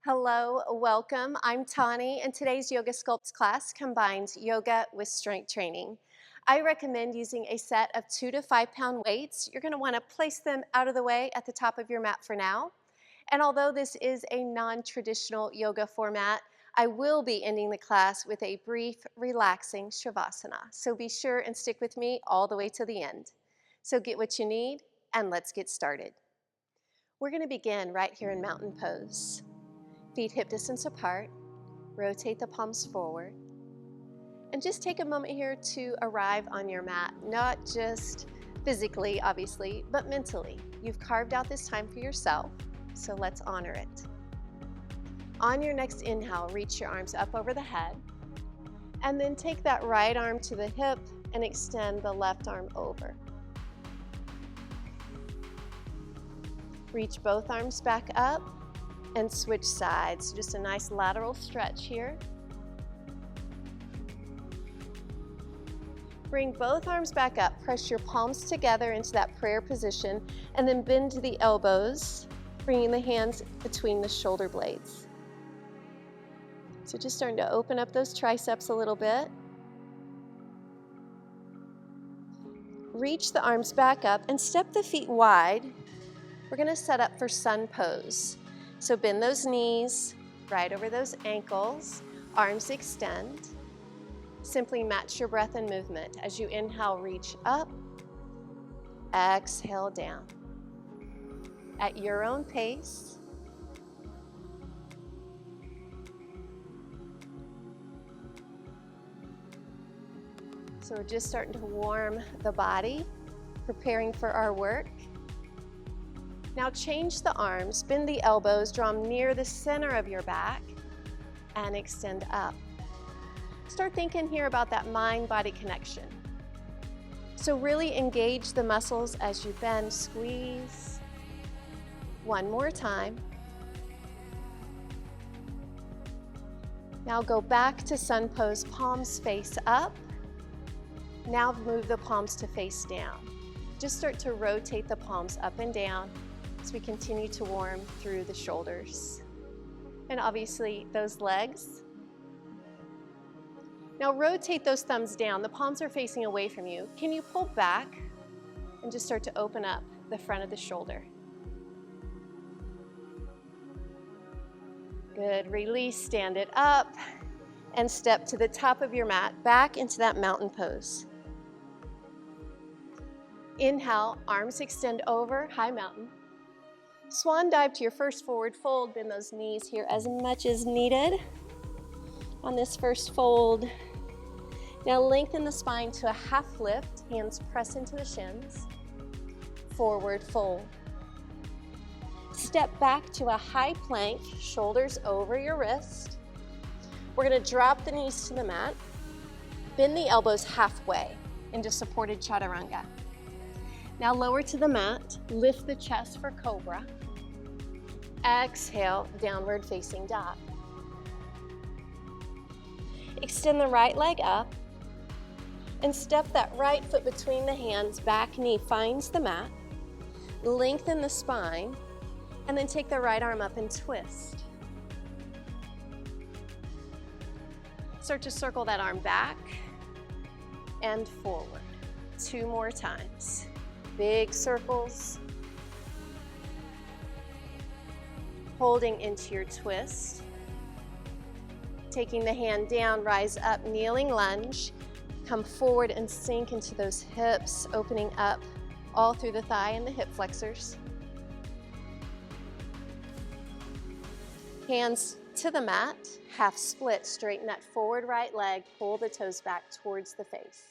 Hello, welcome. I'm Tauni, and today's Yoga Sculpt class combines yoga with strength training. I recommend using a set of 2 to 5 pound weights. You're going to want to place them out of the way at the top of your mat for now. And although this is a non-traditional yoga format, I will be ending the class with a brief, relaxing Shavasana. So be sure and stick with me all the way to the end. So get what you need, and let's get started. We're going to begin right here in mountain pose. Feet hip distance apart, rotate the palms forward, and just take a moment here to arrive on your mat, not just physically, obviously, but mentally. You've carved out this time for yourself, so let's honor it. On your next inhale, reach your arms up over the head, and then take that right arm to the hip and extend the left arm over. Reach both arms back up and switch sides. Just a nice lateral stretch here. Bring both arms back up. Press your palms together into that prayer position and then bend to the elbows, bringing the hands between the shoulder blades. So just starting to open up those triceps a little bit. Reach the arms back up and step the feet wide. We're going to set up for sun pose. So bend those knees right over those ankles, arms extend. Simply match your breath and movement. As you inhale, reach up, exhale down. At your own pace. So we're just starting to warm the body, preparing for our work. Now change the arms, bend the elbows, draw them near the center of your back, and extend up. Start thinking here about that mind-body connection. So really engage the muscles as you bend, squeeze. One more time. Now go back to sun pose, palms face up. Now move the palms to face down. Just start to rotate the palms up and down as we continue to warm through the shoulders. And obviously those legs. Now rotate those thumbs down. The palms are facing away from you. Can you pull back and just start to open up the front of the shoulder? Good, release, stand it up, and step to the top of your mat, back into that mountain pose. Inhale, arms extend over, high mountain. Swan dive to your first forward fold. Bend those knees here as much as needed on this first fold. Now lengthen the spine to a half lift. Hands press into the shins. Forward fold. Step back to a high plank, shoulders over your wrist. We're going to drop the knees to the mat. Bend the elbows halfway into supported chaturanga. Now lower to the mat, lift the chest for cobra. Exhale, downward facing dog. Extend the right leg up and step that right foot between the hands, back knee finds the mat. Lengthen the spine and then take the right arm up and twist. Start to circle that arm back and forward. 2 more times. Big circles. Holding into your twist. Taking the hand down, rise up, kneeling lunge. Come forward and sink into those hips, opening up all through the thigh and the hip flexors. Hands to the mat, half split, straighten that forward right leg, pull the toes back towards the face.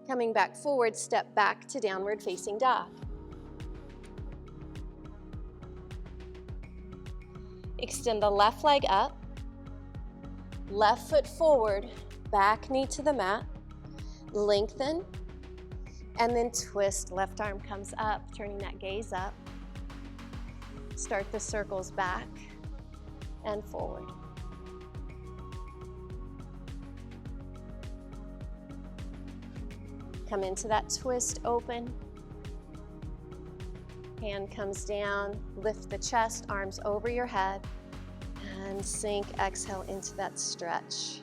Coming back forward, step back to downward facing dog. Extend the left leg up, left foot forward, back knee to the mat, lengthen, and then twist. Left arm comes up, turning that gaze up. Start the circles back and forward. Come into that twist, open. Hand comes down, lift the chest, arms over your head, and sink, exhale into that stretch.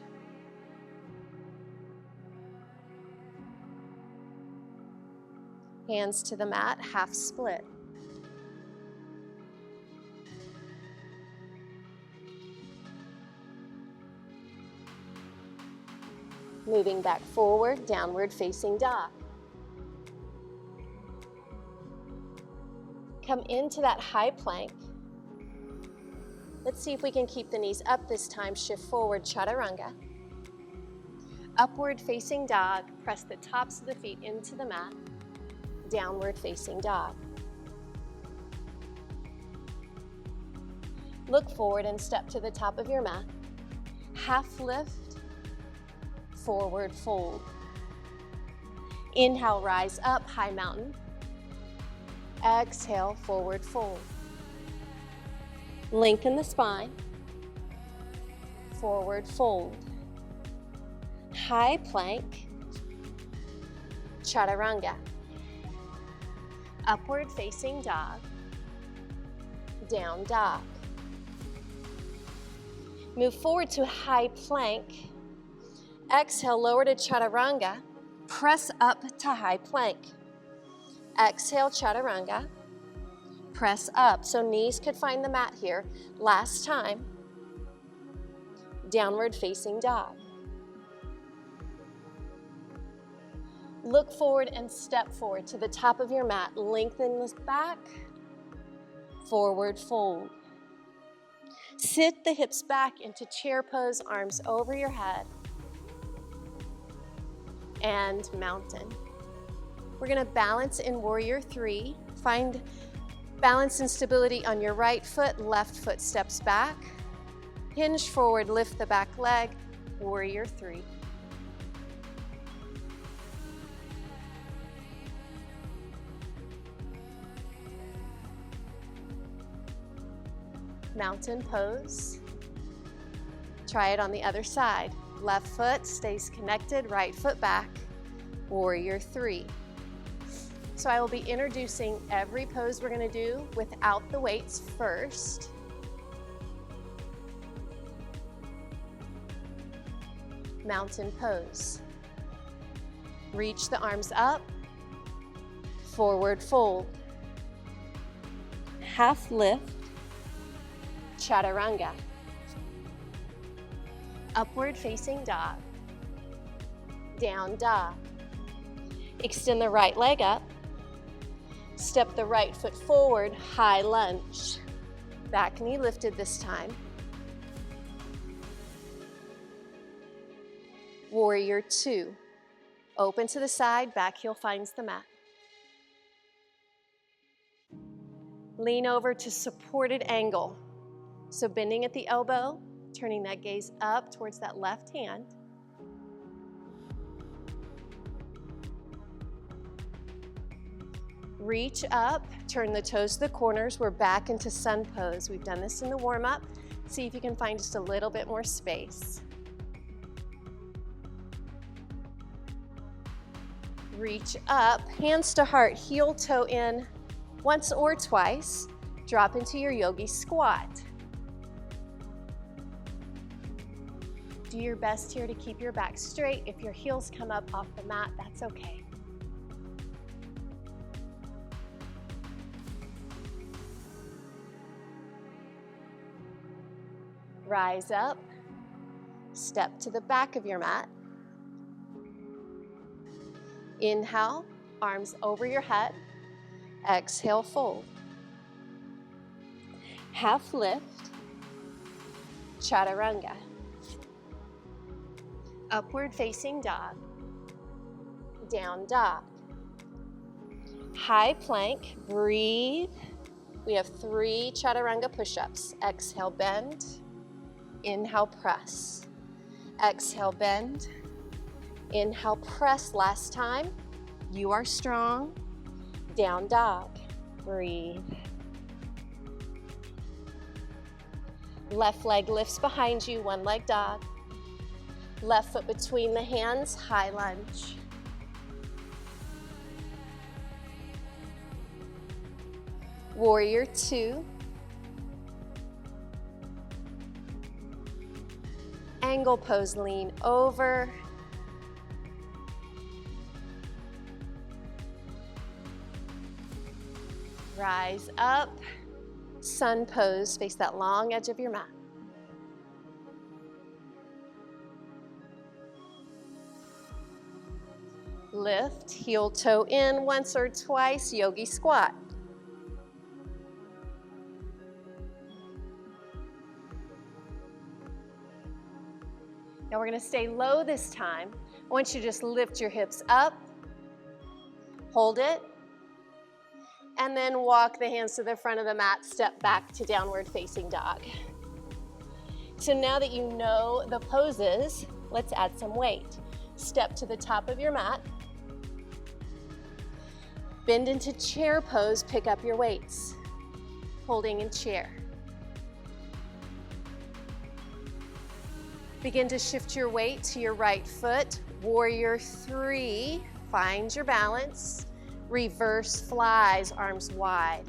Hands to the mat, half split. Moving back forward, downward facing dog. Come into that high plank. Let's see if we can keep the knees up this time. Shift forward, chaturanga. Upward facing dog, press the tops of the feet into the mat. Downward facing dog. Look forward and step to the top of your mat. Half lift, forward fold. Inhale, rise up, high mountain. Exhale, forward fold. Lengthen the spine. Forward fold. High plank. Chaturanga. Upward facing dog. Down dog. Move forward to high plank. Exhale, lower to chaturanga. Press up to high plank. Exhale, chaturanga. Press up. So knees could find the mat here. Last time. Downward facing dog. Look forward and step forward to the top of your mat. Lengthen the back. Forward fold. Sit the hips back into chair pose, arms over your head. And mountain. We're going to balance in warrior three. Find balance and stability on your right foot, left foot steps back. Hinge forward, lift the back leg, warrior three. Mountain pose. Try it on the other side. Left foot stays connected, right foot back, warrior three. So I will be introducing every pose we're going to do without the weights first. Mountain pose. Reach the arms up, forward fold. Half lift, chaturanga. Upward facing dog, down dog. Extend the right leg up. Step the right foot forward, high lunge. Back knee lifted this time. Warrior two. Open to the side, back heel finds the mat. Lean over to supported angle. So bending at the elbow, turning that gaze up towards that left hand. Reach up, turn the toes to the corners. We're back into sun pose. We've done this in the warm-up. See if you can find just a little bit more space. Reach up, hands to heart, heel toe in once or twice. Drop into your yogi squat. Do your best here to keep your back straight. If your heels come up off the mat, that's okay. Rise up, step to the back of your mat. Inhale, arms over your head. Exhale, fold. Half lift, chaturanga. Upward facing dog, down dog. High plank, breathe. We have 3 chaturanga push-ups. Exhale, bend. Inhale, press. Exhale, bend. Inhale, press. Last time. You are strong. Down dog. Breathe. Left leg lifts behind you, one leg dog. Left foot between the hands, high lunge. Warrior two. Angle pose, lean over. Rise up. Sun pose, face that long edge of your mat. Lift, heel toe in once or twice, yogi squat. Now we're going to stay low this time. I want you to just lift your hips up, hold it, and then walk the hands to the front of the mat, step back to downward facing dog. So now that you know the poses, let's add some weight. Step to the top of your mat. Bend into chair pose, pick up your weights. Holding in chair. Begin to shift your weight to your right foot. Warrior three, find your balance. Reverse flies, arms wide.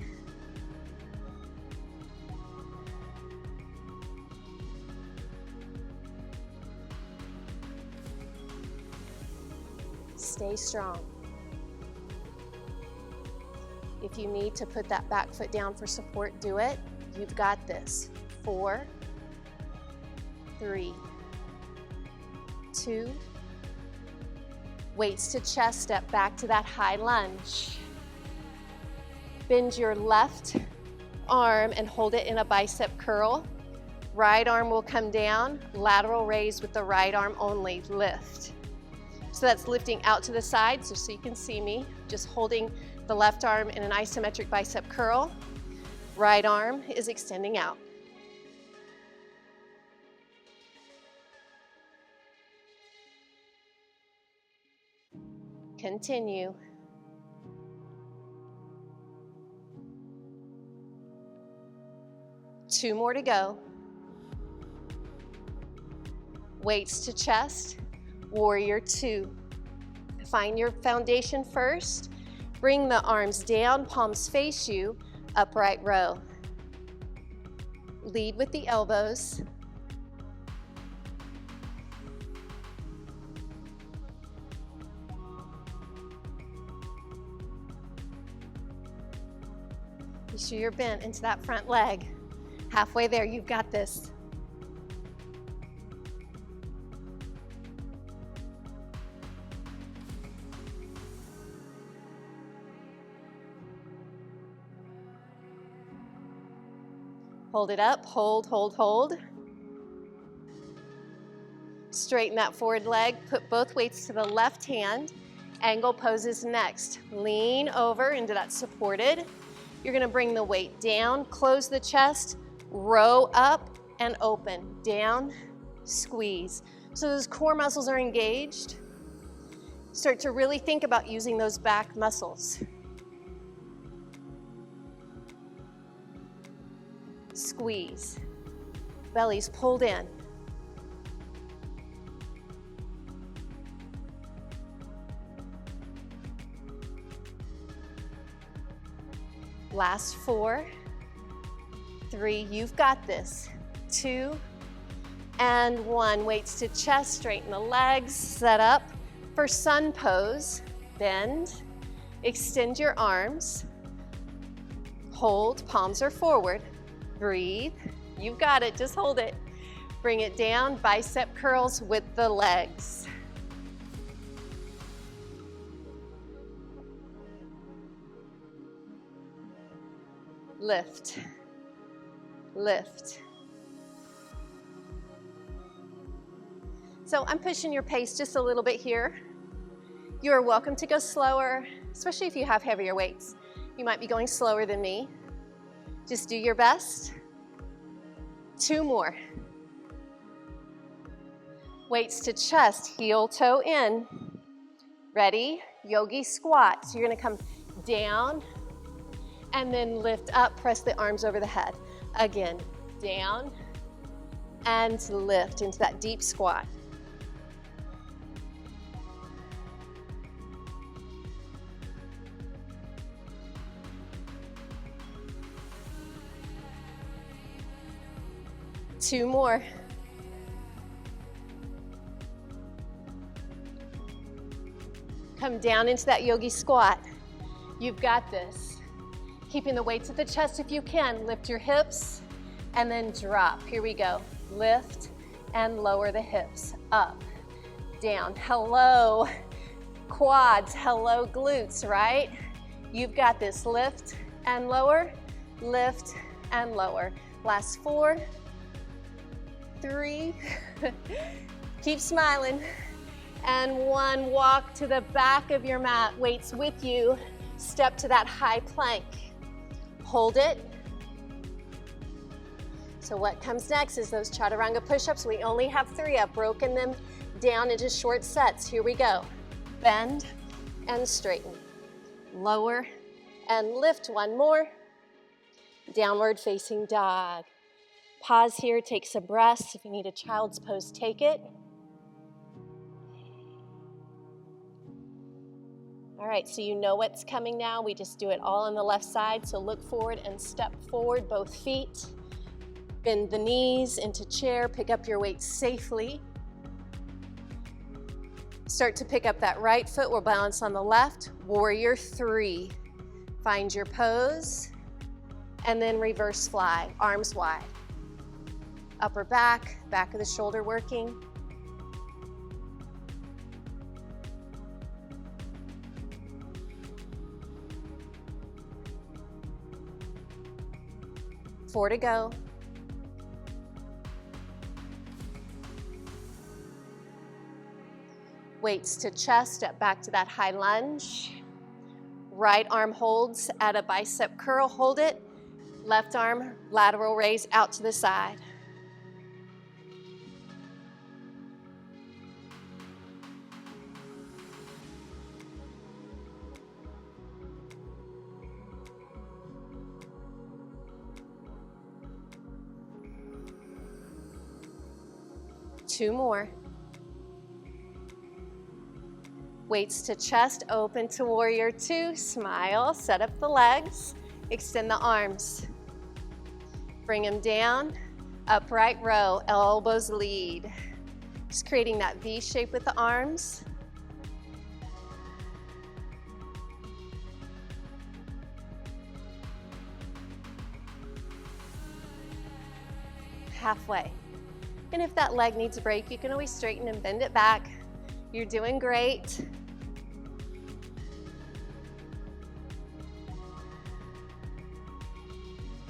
Stay strong. If you need to put that back foot down for support, do it. You've got this. 4, 3, 2. Weights to chest, step back to that high lunge. Bend your left arm and hold it in a bicep curl. Right arm will come down, lateral raise with the right arm only, lift. So that's lifting out to the side, so you can see me, just holding the left arm in an isometric bicep curl. Right arm is extending out. Continue. Two more to go. Weights to chest, warrior two. Find your foundation first. Bring the arms down, palms face you, upright row. Lead with the elbows. Be sure you're bent into that front leg. Halfway there, you've got this. Hold it up, hold, hold, hold. Straighten that forward leg, put both weights to the left hand. Angle poses next. Lean over into that supported. You're gonna bring the weight down, close the chest, row up and open. Down, squeeze. So those core muscles are engaged. Start to really think about using those back muscles. Squeeze. Belly's pulled in. Last 4, 3, you've got this. 2 and 1. Weights to chest, straighten the legs, set up for sun pose. Bend, extend your arms. Hold, palms are forward. Breathe, you've got it, just hold it. Bring it down, bicep curls with the legs. Lift, lift. So I'm pushing your pace just a little bit here. You are welcome to go slower, especially if you have heavier weights. You might be going slower than me. Just do your best. 2 more. Weights to chest, heel toe in. Ready? Yogi squat. So you're gonna come down and then lift up, press the arms over the head. Again, down and lift into that deep squat. 2 more. Come down into that yogi squat. You've got this. Keeping the weights at the chest if you can. Lift your hips and then drop. Here we go. Lift and lower the hips. Up, down. Hello, quads. Hello, glutes, right? You've got this. Lift and lower, lift and lower. Last 4, 3, keep smiling. And 1, walk to the back of your mat, weights with you. Step to that high plank. Hold it. So what comes next is those chaturanga push-ups. We only have 3. I've broken them down into short sets. Here we go. Bend and straighten. Lower and lift. 1 more. Downward facing dog. Pause here, take some breaths. If you need a child's pose, take it. All right, so you know what's coming now. We just do it all on the left side. So look forward and step forward, both feet. Bend the knees into chair, pick up your weight safely. Start to pick up that right foot. We'll balance on the left. Warrior 3. Find your pose. And then reverse fly, arms wide. Upper back, back of the shoulder working. Four to go. Weights to chest, step back to that high lunge. Right arm holds at a bicep curl, hold it. Left arm, lateral raise out to the side. Two more. Weights to chest, open to warrior 2. Smile, set up the legs, extend the arms. Bring them down, upright row, elbows lead. Just creating that V shape with the arms. Halfway. And if that leg needs a break, you can always straighten and bend it back. You're doing great.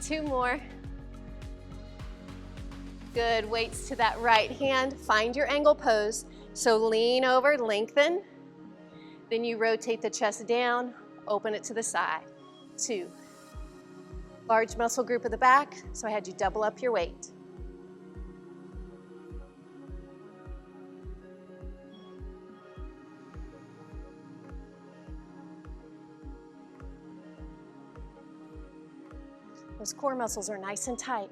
Two more. Good, weights to that right hand. Find your angle pose. So lean over, lengthen. Then you rotate the chest down, open it to the side. 2. Large muscle group at the back, so I had you double up your weight. Those core muscles are nice and tight.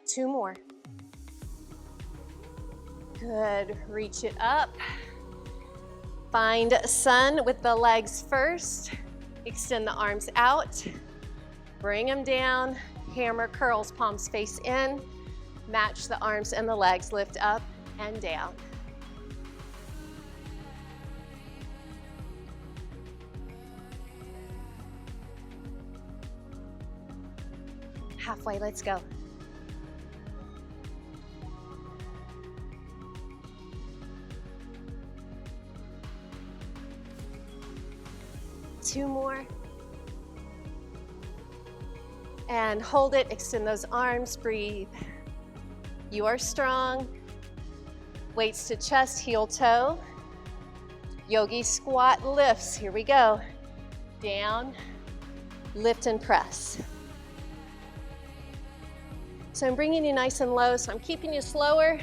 2 more. Good, reach it up. Find sun with the legs first. Extend the arms out. Bring them down. Hammer curls, palms face in. Match the arms and the legs, lift up and down. Halfway, let's go. Two more. And hold it, extend those arms, breathe. You are strong. Weights to chest, heel toe. Yogi squat lifts, here we go. Down, lift and press. So I'm bringing you nice and low, so I'm keeping you slower.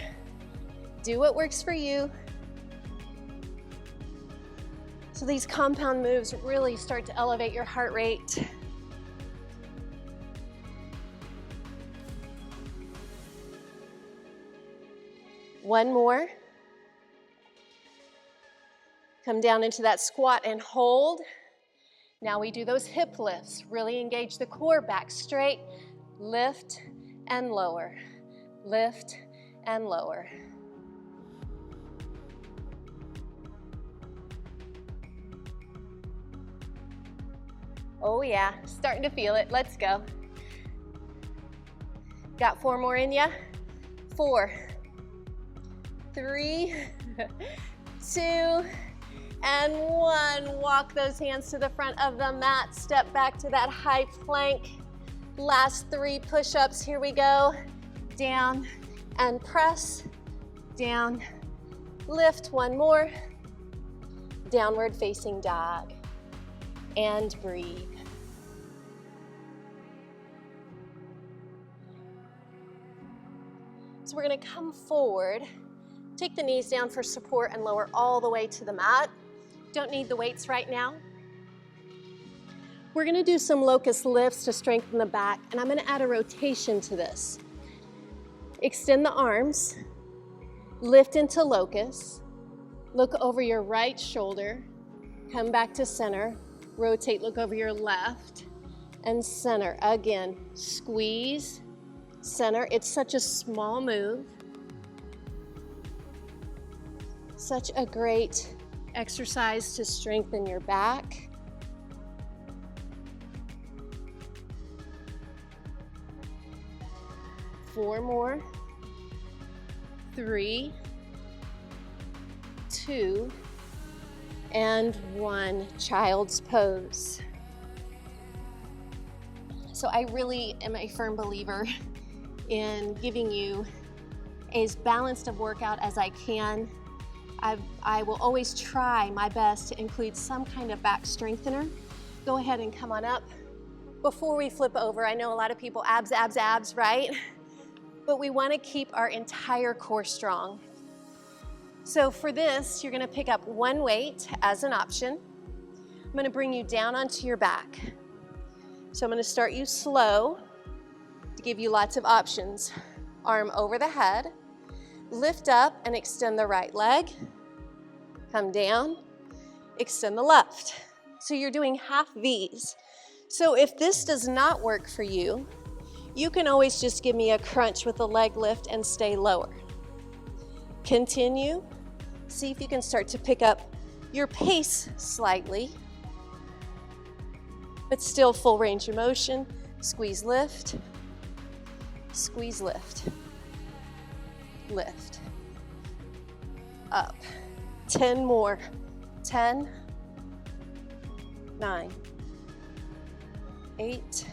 Do what works for you. So these compound moves really start to elevate your heart rate. One more. Come down into that squat and hold. Now we do those hip lifts. Really engage the core, back straight, lift and lower, lift and lower. Oh yeah, starting to feel it. Let's go. Got 4 more in ya? 4, 3, 2, and 1. Walk those hands to the front of the mat. Step back to that high plank. Last 3 push-ups. Here we go. Down and press. Down, lift. 1 more. Downward facing dog. And breathe. So we're going to come forward, take the knees down for support and lower all the way to the mat. Don't need the weights right now. We're going to do some locust lifts to strengthen the back, and I'm going to add a rotation to this. Extend the arms, lift into locust, look over your right shoulder, come back to center, rotate, look over your left, and center. Again, squeeze, center. It's such a small move. Such a great exercise to strengthen your back. Four more. 3, 2, and 1. Child's pose. So I really am a firm believer in giving you as balanced a workout as I can. I will always try my best to include some kind of back strengthener. Go ahead and come on up. Before we flip over, I know a lot of people abs, abs, abs, right? But we want to keep our entire core strong. So for this, you're going to pick up 1 weight as an option. I'm going to bring you down onto your back. So I'm going to start you slow to give you lots of options. Arm over the head, lift up and extend the right leg, come down, extend the left. So you're doing half V's. So if this does not work for you, you can always just give me a crunch with the leg lift and stay lower. Continue. See if you can start to pick up your pace slightly, but still full range of motion. Squeeze, lift, squeeze, lift, lift, up. 10 more. 10, 9, 8,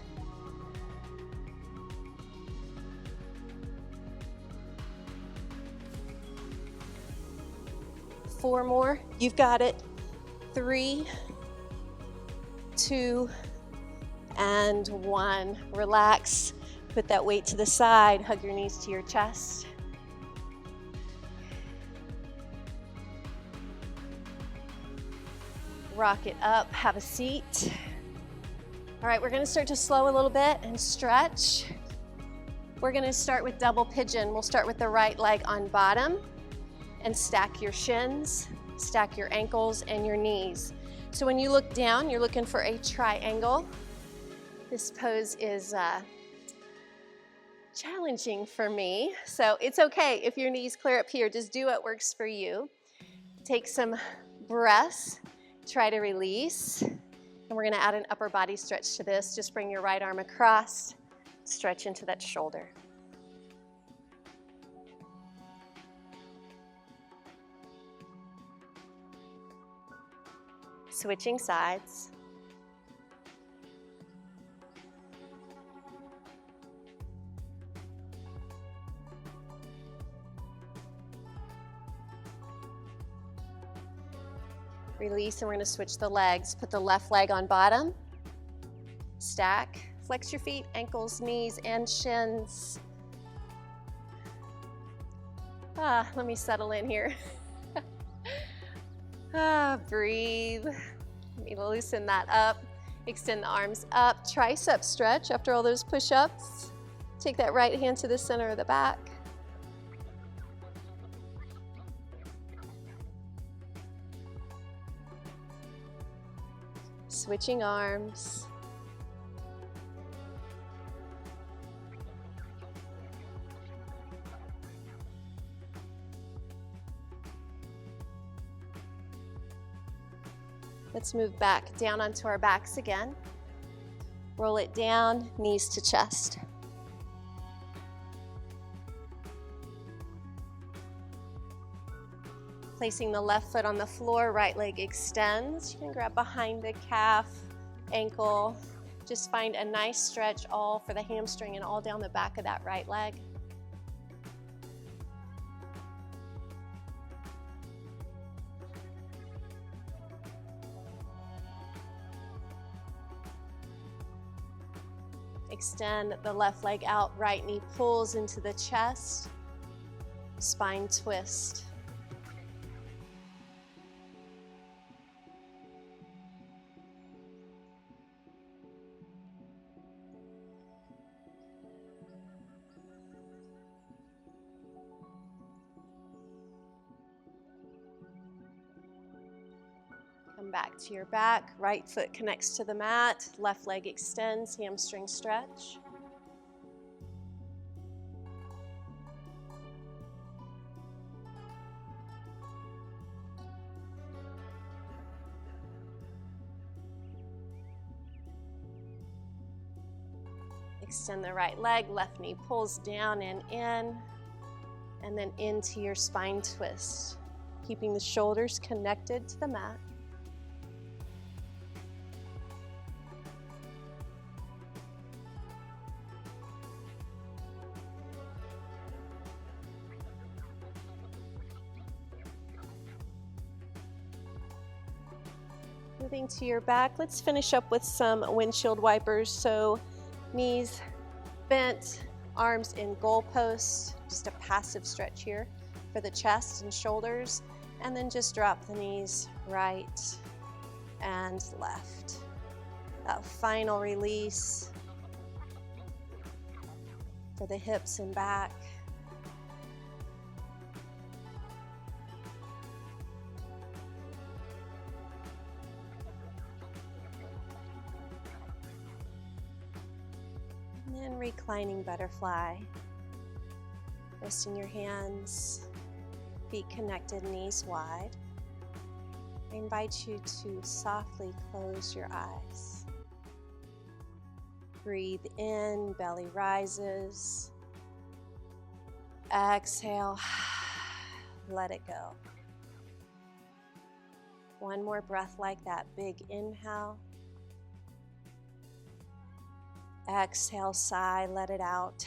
4 more. You've got it. 3, 2, and 1. Relax. Put that weight to the side. Hug your knees to your chest. Rock it up. Have a seat. All right, we're going to start to slow a little bit and stretch. We're going to start with double pigeon. We'll start with the right leg on bottom and stack your shins, stack your ankles and your knees. So when you look down, you're looking for a triangle. This pose is challenging for me, so it's okay if your knees clear up here. Just do what works for you. Take some breaths, try to release, and we're gonna add an upper body stretch to this. Just bring your right arm across, stretch into that shoulder. Switching sides. Release, and we're going to switch the legs. Put the left leg on bottom. Stack. Flex your feet, ankles, knees, and shins. Let me settle in here. Breathe. Let me loosen that up. Extend the arms up. Tricep stretch after all those push-ups. Take that right hand to the center of the back. Switching arms. Let's move back down onto our backs again. Roll it down, knees to chest. Placing the left foot on the floor, right leg extends. You can grab behind the calf, ankle. Just find a nice stretch all for the hamstring and all down the back of that right leg. Extend the left leg out, right knee pulls into the chest, spine twist. Come back to your back, right foot connects to the mat, left leg extends, hamstring stretch. Extend the right leg, left knee pulls down and in, and then into your spine twist, keeping the shoulders connected to the mat. Moving to your back, let's finish up with some windshield wipers. So knees bent, arms in goalposts, just a passive stretch here for the chest and shoulders, and then just drop the knees right and left. That final release for the hips and back. And then reclining butterfly. Resting your hands, feet connected, knees wide. I invite you to softly close your eyes. Breathe in, belly rises. Exhale, let it go. One more breath like that, big inhale. Exhale, sigh, let it out.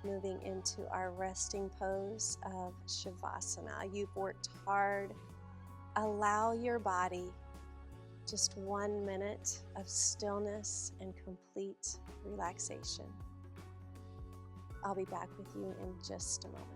Moving into our resting pose of Shavasana. You've worked hard. Allow your body just 1 minute of stillness and complete relaxation. I'll be back with you in just a moment.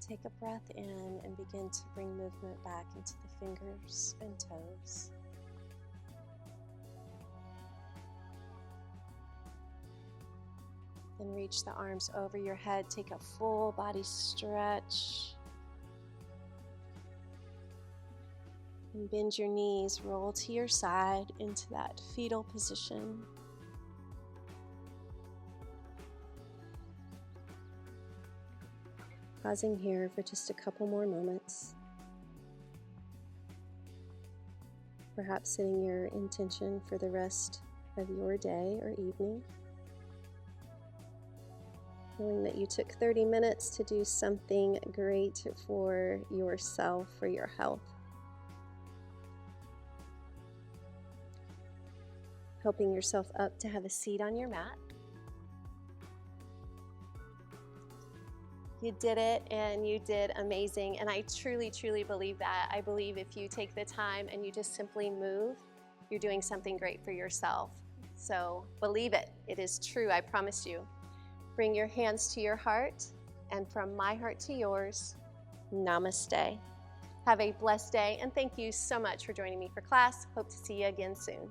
Take a breath in and begin to bring movement back into the fingers and toes. Then reach the arms over your head. Take a full body stretch. And bend your knees, roll to your side into that fetal position. Pausing here for just a couple more moments. Perhaps setting your intention for the rest of your day or evening. Knowing that you took 30 minutes to do something great for yourself, for your health. Helping yourself up to have a seat on your mat. You did it, and you did amazing, and I truly, truly believe that. I believe if you take the time and you just simply move, you're doing something great for yourself. So believe it. It is true, I promise you. Bring your hands to your heart, and from my heart to yours, namaste. Have a blessed day, and thank you so much for joining me for class. Hope to see you again soon.